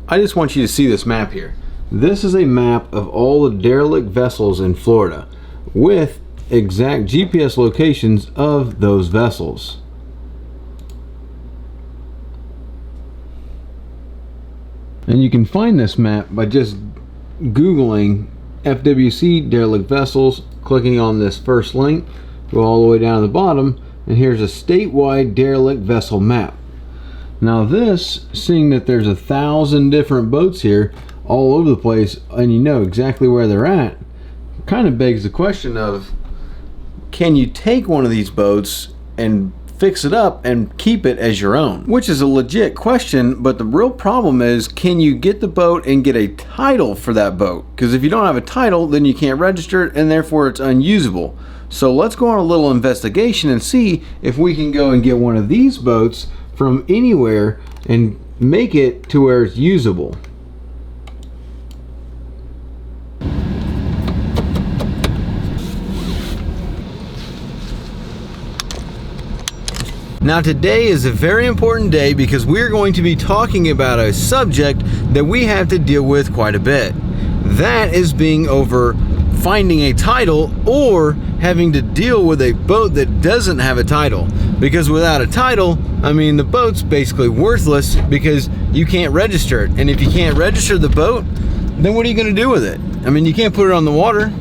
I just want you to see this map here. This is a map of all the derelict vessels in Florida with exact GPS locations of those vessels. And you can find this map by just Googling FWC derelict vessels, clicking on this first link, go all the way down to the bottom, and here's a statewide derelict vessel map. Now this, seeing that there's 1,000 different boats here all over the place and you know exactly where they're at, kind of begs the question of, can you take one of these boats and fix it up and keep it as your own? Which is a legit question, but the real problem is, can you get the boat and get a title for that boat? Because if you don't have a title, then you can't register it and therefore it's unusable. So let's go on a little investigation and see if we can go and get one of these boats from anywhere and make it to where it's usable. Now today is a very important day because we're going to be talking about a subject that we have to deal with quite a bit. That is being over finding a title or having to deal with a boat that doesn't have a title. Because without a title, I mean, the boat's basically worthless because you can't register it. And if you can't register the boat, then what are you going to do with it? I mean, you can't put it on the water.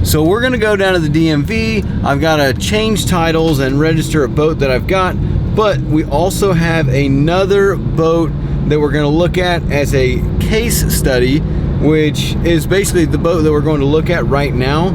So we're going to go down to the DMV. I've got to change titles and register a boat that I've got. But we also have another boat that we're going to look at as a case study, which is basically the boat that we're going to look at right now.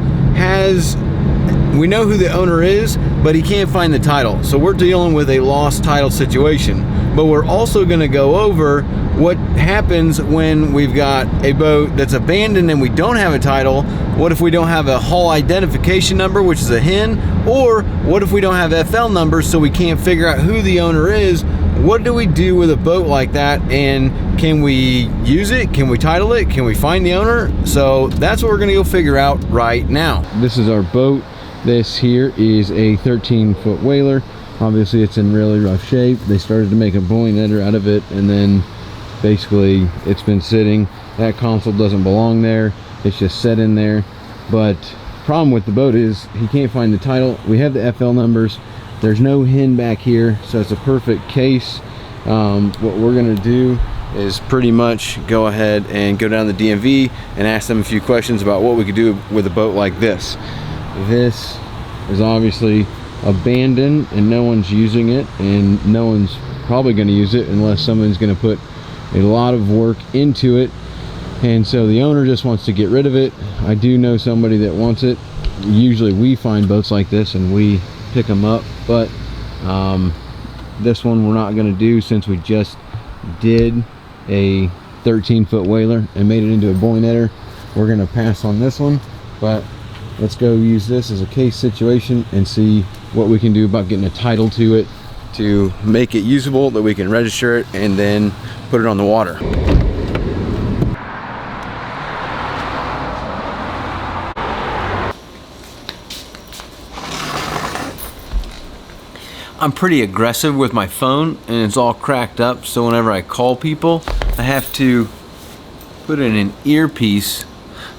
We know who the owner is, but he can't find the title. So we're dealing with a lost title situation. But we're also going to go over what happens when we've got a boat that's abandoned and we don't have a title. What if we don't have a hull identification number, which is a HIN? Or what if we don't have FL numbers, so we can't figure out who the owner is? What do we do with a boat like that? And can we use it? Can we title it? Can we find the owner? So that's what we're gonna go figure out right now. This is our boat. This here is a 13-foot whaler. Obviously it's in really rough shape. They started to make a bowling ender out of it, and then basically it's been sitting. That console doesn't belong there. It's just set in there. But problem with the boat is he can't find the title. We have the FL numbers. There's no HIN back here, so it's a perfect case. What we're gonna do is pretty much go ahead and go down to the DMV and ask them a few questions about what we could do with a boat like this. This is obviously abandoned and no one's using it, and no one's probably going to use it unless someone's going to put a lot of work into it, and so the owner just wants to get rid of it. I do know somebody that wants it. Usually we find boats like this and we pick them up, but this one we're not going to do, since we just did a 13-foot whaler and made it into a bowling ender. We're going to pass on this one, but let's go use this as a case situation and see what we can do about getting a title to it to make it usable, that we can register it and then put it on the water. I'm pretty aggressive with my phone and it's all cracked up, so whenever I call people, I have to put in an earpiece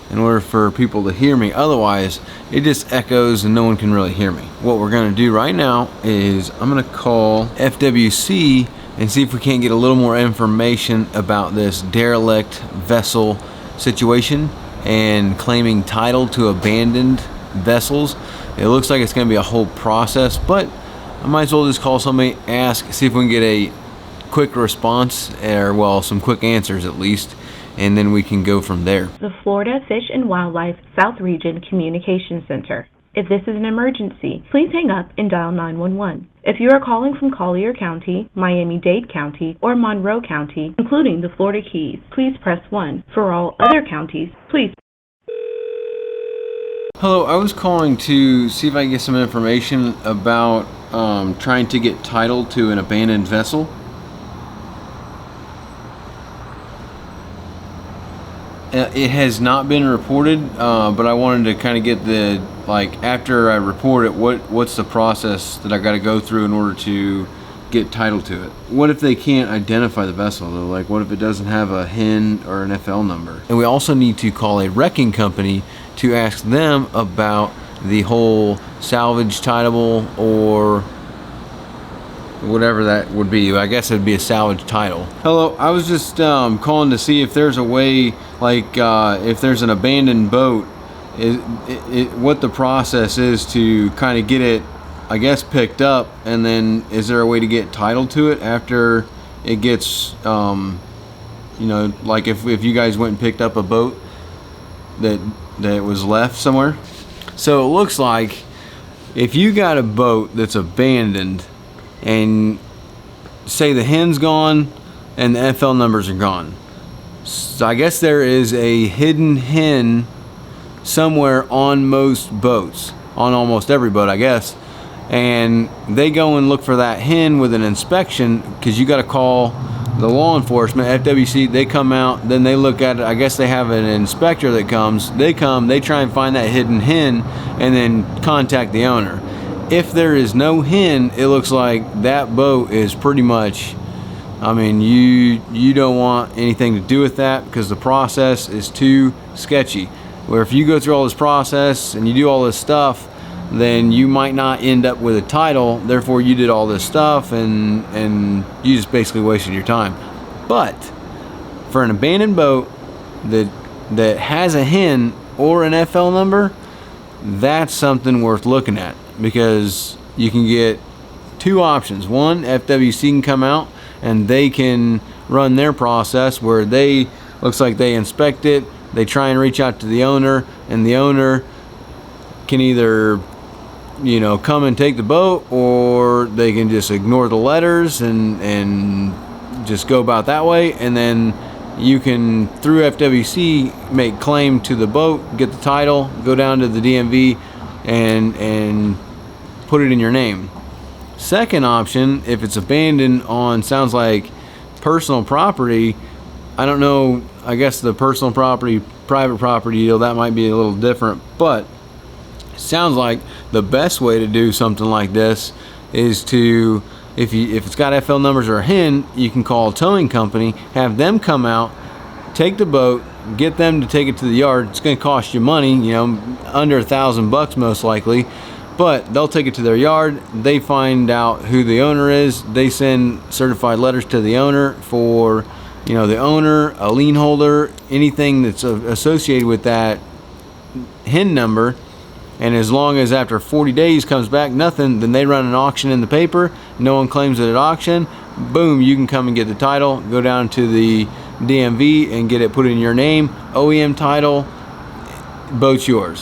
in order for people to hear me. Otherwise, it just echoes and no one can really hear me. What we're gonna do right now is I'm gonna call FWC and see if we can't get a little more information about this derelict vessel situation and claiming title to abandoned vessels. It looks like it's gonna be a whole process, but I might as well just call somebody, ask, see if we can get a quick response, or well, some quick answers at least, and then we can go from there. The Florida Fish and Wildlife South Region Communication Center. If this is an emergency, please hang up and dial 911. If you are calling from Collier County, Miami-Dade County, or Monroe County, including the Florida Keys, please press 1. For all other counties, please. Hello, I was calling to see if I can get some information about trying to get title to an abandoned vessel. It has not been reported, but I wanted to kind of get the, like, after I report it, what's the process that I got to go through in order to get title to it. What if they can't identify the vessel though? Like what if it doesn't have a HIN or an FL number? And we also need to call a wrecking company to ask them about the whole salvage title or whatever that would be. I guess it'd be a salvage title. Hello, I was just calling to see if there's a way, like if there's an abandoned boat, what the process is to kind of get it, I guess, picked up, and then is there a way to get title to it after it gets, you know, like if you guys went and picked up a boat that was left somewhere. So it looks like if you got a boat that's abandoned and say the HIN's gone and the FL numbers are gone, so I guess there is a hidden HIN somewhere on most boats, on almost every boat I guess, and they go and look for that HIN with an inspection, because you got to call the law enforcement, FWC. They come out, then they look at it. I guess they have an inspector that comes, they try and find that hidden HIN and then contact the owner. If there is no HIN, it looks like that boat is pretty much, I mean, you don't want anything to do with that, because the process is too sketchy. Where if you go through all this process and you do all this stuff, then you might not end up with a title. Therefore you did all this stuff and you just basically wasted your time. But for an abandoned boat that has a HIN or an FL number, that's something worth looking at, because you can get two options. One, FWC can come out and they can run their process where they, looks like they inspect it, they try and reach out to the owner, and the owner can either, you know, come and take the boat, or they can just ignore the letters and just go about that way. And then you can, through FWC, make claim to the boat, get the title, go down to the DMV and put it in your name. Second option, if it's abandoned on, sounds like personal property, I don't know, I guess the personal property, private property deal, that might be a little different, but it sounds like the best way to do something like this is to, if it's got FL numbers or a HIN, you can call a towing company, have them come out, take the boat, get them to take it to the yard. It's going to cost you money, you know, under $1,000 most likely, but they'll take it to their yard. They find out who the owner is. They send certified letters to the owner for, you know, the owner, a lien holder, anything that's associated with that HIN number. And as long as after 40 days comes back nothing, then they run an auction in the paper. No one claims it at auction. Boom, you can come and get the title, go down to the DMV and get it put in your name, OEM title, boat's yours.